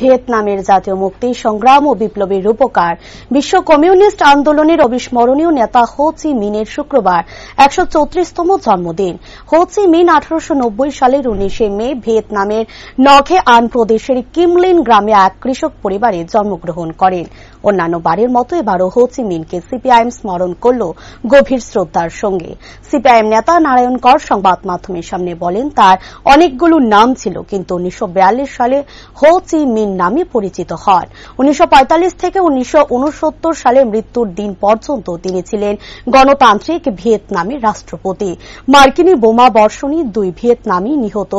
ভিয়েতনামের জাতীয় মুক্তি সংগ্রাম ও বিপ্লবী রূপকার বিশ্ব কমিউনিস্ট আন্দোলনের অবিস্মরণীয় নেতা হো চি মিনের শুক্রবার ১৩৪তম জন্মদিন। হো চি মিন ১৮৯০ সালের ১৯শে মে ভিয়েতনামের নঘে আন প্রদেশের কিম লিন গ্রামে এক কৃষক পরিবারে জন্মগ্রহণ করেন। অন্যান্য বারের মতো এবারও হো চি মিনকে সিপিআইএম স্মরণ করল গভীর শ্রদ্ধার সঙ্গে। সিপিআইএম নেতা নারায়ণ কর সংবাদ মাধ্যমের সামনে বলেন, তার অনেকগুলো নাম ছিল, কিন্তু ১৯৪২ সালে হো চি মিন নামে পরিচিত হন। ১৯৪৫ থেকে ১৯৬৯ সালে মৃত্যুর দিন পর্যন্ত তিনি ছিলেন গণতান্ত্রিক ভিয়েতনামের রাষ্ট্রপতি। মার্কিনী বোমা বর্ষণে ২ ভিয়েতনামী নিহত,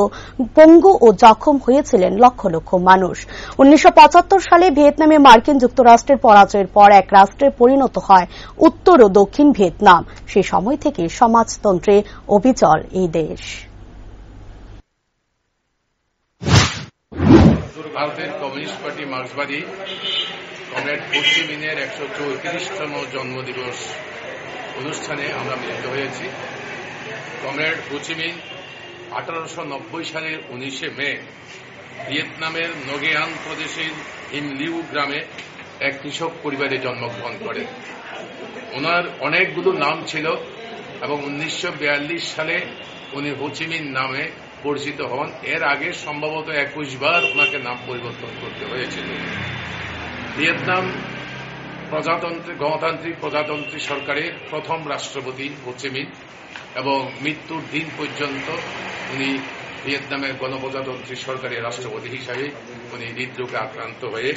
পঙ্গু ও জখম হয়েছিলেন লক্ষ লক্ষ মানুষ। ১৯৭৫ সালে ভিয়েতনামে মার্কিন যুক্তরাষ্ট্রের পরাজয়ের পর এক রাষ্ট্রে পরিণত হয় উত্তর ও দক্ষিণ ভিয়েতনাম। সে সময় থেকে সমাজতন্ত্রে অবিচল এই দেশ। ভারতের কমিউনিস্ট পার্টি মার্ক্সবাদী কমরেড হো চি মিনের ১৩৪তম জন্মদিবস অনুষ্ঠানে আমরা মিলিত হয়েছি। কমরেড হো চি মিন ১৮৯০ সালের ১৯শে মে ভিয়েতনামের নঘে আন প্রদেশের হিম লিউ গ্রামে এক কৃষক পরিবারে জন্মগ্রহণ করেন। ওনার অনেকগুলো নাম ছিল এবং ১৯৪২ সালে উনি হো চি মিন নামে পরিচিত হন। এর আগে সম্ভবত ২১ বার ওনাকে নাম পরিবর্তন করতে হয়েছিল। ভিয়েতনাম গণতান্ত্রিক প্রজাতন্ত্রী সরকারের প্রথম রাষ্ট্রপতি হো চি মিন এবং মৃত্যুর দিন পর্যন্ত উনি ভিয়েতনামের গণপ্রজাতন্ত্রী সরকারের রাষ্ট্রপতি হিসাবে উনি হৃদরোগে আক্রান্ত হয়ে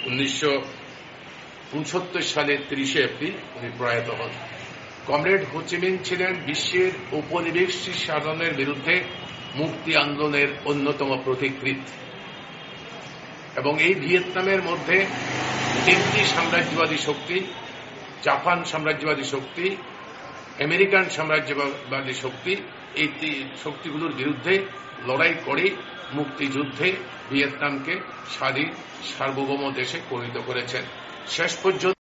১৯৬৯ সালের ৩০শে এপ্রিল উনি প্রয়াত হন। কমরেড হো চি মিন ছিলেন বিশ্বের ঔপনিবেশিক শাসনের বিরুদ্ধে মুক্তি আন্দোলনের অন্যতম প্রতীকৃৎ এবং এই ভিয়েতনামের মধ্যে ৩টি সাম্রাজ্যবাদী শক্তি, জাপান সাম্রাজ্যবাদী শক্তি, আমেরিকান সাম্রাজ্যবাদী শক্তি, এই শক্তিগুলোর বিরুদ্ধে লড়াই করে মুক্তিযুদ্ধে ভিয়েতনামকে স্বাধীন সার্বভৌম দেশে পরিণত করেছেন। শেষ পর্যন্ত